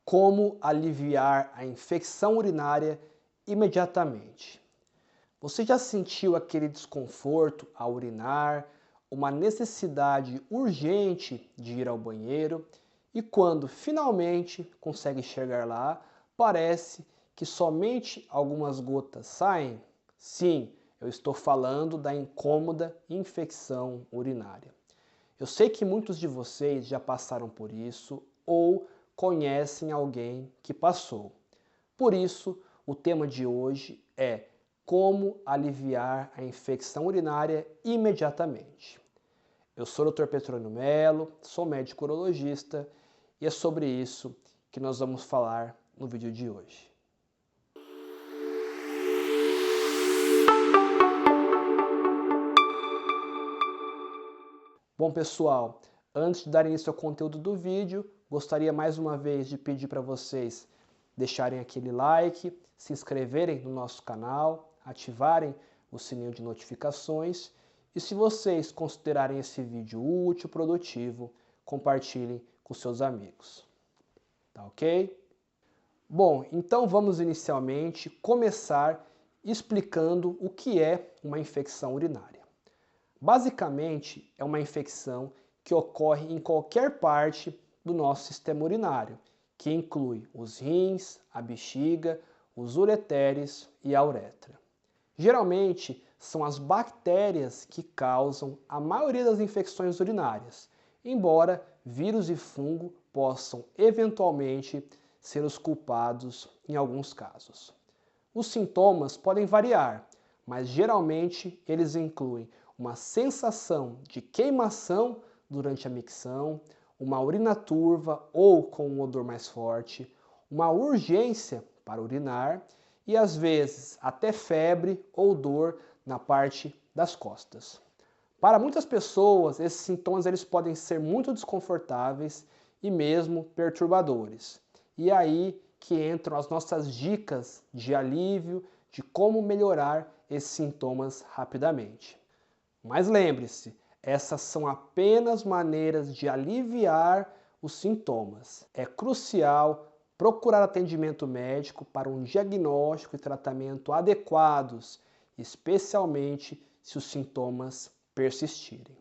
Como aliviar a infecção urinária imediatamente. Você já sentiu aquele desconforto ao urinar, uma necessidade urgente de ir ao banheiro e quando finalmente consegue chegar lá, parece que somente algumas gotas saem? Sim, eu estou falando da incômoda infecção urinária. Eu sei que muitos de vocês já passaram por isso ou conhecem alguém que passou. Por isso, o tema de hoje é como aliviar a infecção urinária imediatamente. Eu sou o Dr. Petrônio Melo, sou médico urologista e é sobre isso que nós vamos falar no vídeo de hoje. Bom pessoal, antes de dar início ao conteúdo do vídeo, gostaria mais uma vez de pedir para vocês deixarem aquele like, se inscreverem no nosso canal, ativarem o sininho de notificações e se vocês considerarem esse vídeo útil, produtivo, compartilhem com seus amigos. Tá ok? Bom, então vamos inicialmente começar explicando o que é uma infecção urinária. Basicamente, é uma infecção que ocorre em qualquer parte do nosso sistema urinário, que inclui os rins, a bexiga, os ureteres e a uretra. Geralmente, são as bactérias que causam a maioria das infecções urinárias, embora vírus e fungo possam eventualmente ser os culpados em alguns casos. Os sintomas podem variar, mas geralmente eles incluem uma sensação de queimação durante a micção, uma urina turva ou com um odor mais forte, uma urgência para urinar e às vezes até febre ou dor na parte das costas. Para muitas pessoas, esses sintomas eles podem ser muito desconfortáveis e mesmo perturbadores. E é aí que entram as nossas dicas de alívio, de como melhorar esses sintomas rapidamente. Mas lembre-se, essas são apenas maneiras de aliviar os sintomas. É crucial procurar atendimento médico para um diagnóstico e tratamento adequados, especialmente se os sintomas persistirem.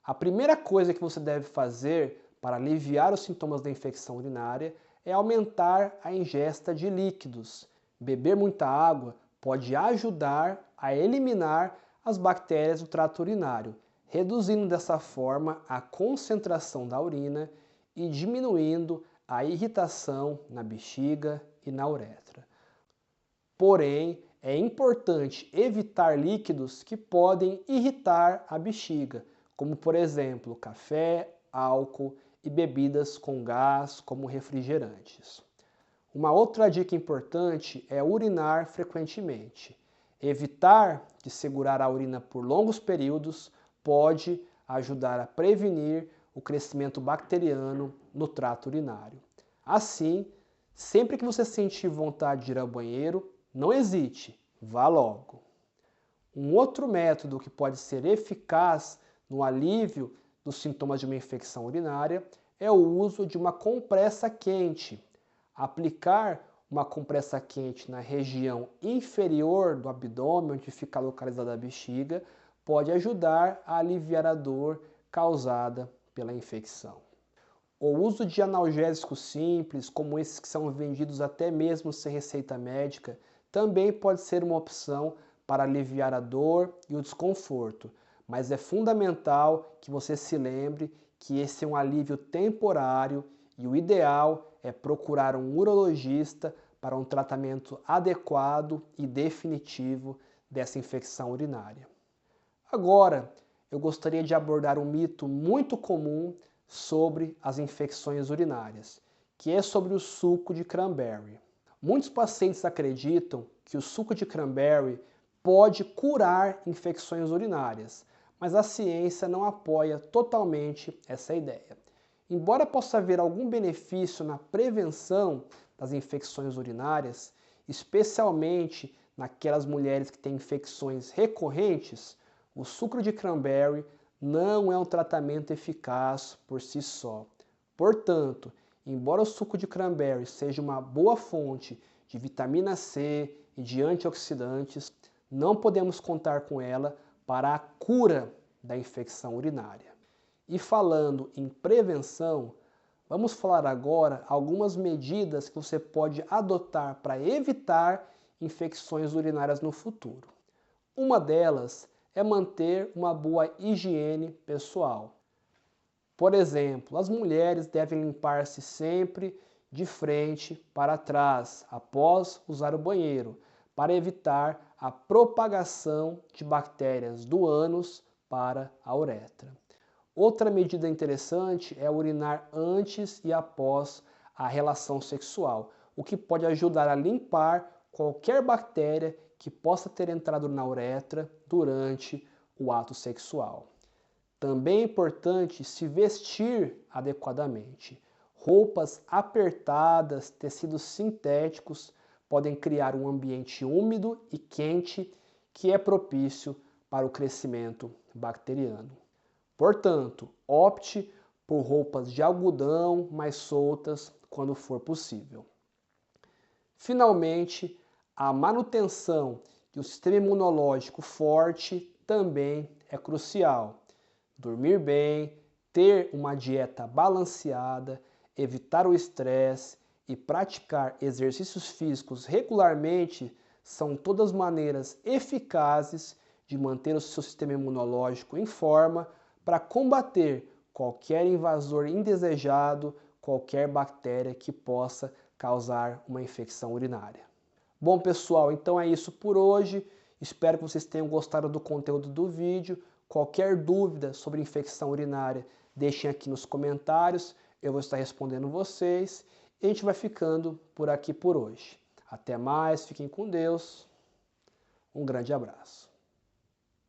A primeira coisa que você deve fazer para aliviar os sintomas da infecção urinária é aumentar a ingesta de líquidos. Beber muita água pode ajudar a eliminar as bactérias do trato urinário, reduzindo dessa forma a concentração da urina e diminuindo a irritação na bexiga e na uretra. Porém, é importante evitar líquidos que podem irritar a bexiga, como por exemplo café, álcool e bebidas com gás, como refrigerantes. Uma outra dica importante é urinar frequentemente. Evitar de segurar a urina por longos períodos pode ajudar a prevenir o crescimento bacteriano no trato urinário. Assim, sempre que você sentir vontade de ir ao banheiro, não hesite, vá logo. Um outro método que pode ser eficaz no alívio dos sintomas de uma infecção urinária é o uso de uma compressa quente. Aplicar uma compressa quente na região inferior do abdômen, onde fica localizada a bexiga, pode ajudar a aliviar a dor causada pela infecção. O uso de analgésicos simples, como esses que são vendidos até mesmo sem receita médica, também pode ser uma opção para aliviar a dor e o desconforto, mas é fundamental que você se lembre que esse é um alívio temporário e o ideal é procurar um urologista para um tratamento adequado e definitivo dessa infecção urinária. Agora, eu gostaria de abordar um mito muito comum sobre as infecções urinárias, que é sobre o suco de cranberry. Muitos pacientes acreditam que o suco de cranberry pode curar infecções urinárias, mas a ciência não apoia totalmente essa ideia. Embora possa haver algum benefício na prevenção das infecções urinárias, especialmente naquelas mulheres que têm infecções recorrentes, o suco de cranberry não é um tratamento eficaz por si só. Portanto, embora o suco de cranberry seja uma boa fonte de vitamina C e de antioxidantes, não podemos contar com ela para a cura da infecção urinária. E falando em prevenção, vamos falar agora algumas medidas que você pode adotar para evitar infecções urinárias no futuro. Uma delas é manter uma boa higiene pessoal. Por exemplo, as mulheres devem limpar-se sempre de frente para trás, após usar o banheiro, para evitar a propagação de bactérias do ânus para a uretra. Outra medida interessante é urinar antes e após a relação sexual, o que pode ajudar a limpar qualquer bactéria que possa ter entrado na uretra durante o ato sexual. Também é importante se vestir adequadamente. Roupas apertadas, tecidos sintéticos podem criar um ambiente úmido e quente que é propício para o crescimento bacteriano. Portanto, opte por roupas de algodão mais soltas quando for possível. Finalmente, a manutenção de um sistema imunológico forte também é crucial. Dormir bem, ter uma dieta balanceada, evitar o estresse e praticar exercícios físicos regularmente são todas maneiras eficazes de manter o seu sistema imunológico em forma para combater qualquer invasor indesejado, qualquer bactéria que possa causar uma infecção urinária. Bom, pessoal, então é isso por hoje. Espero que vocês tenham gostado do conteúdo do vídeo. Qualquer dúvida sobre infecção urinária, deixem aqui nos comentários. Eu vou estar respondendo vocês. E a gente vai ficando por aqui por hoje. Até mais, fiquem com Deus. Um grande abraço.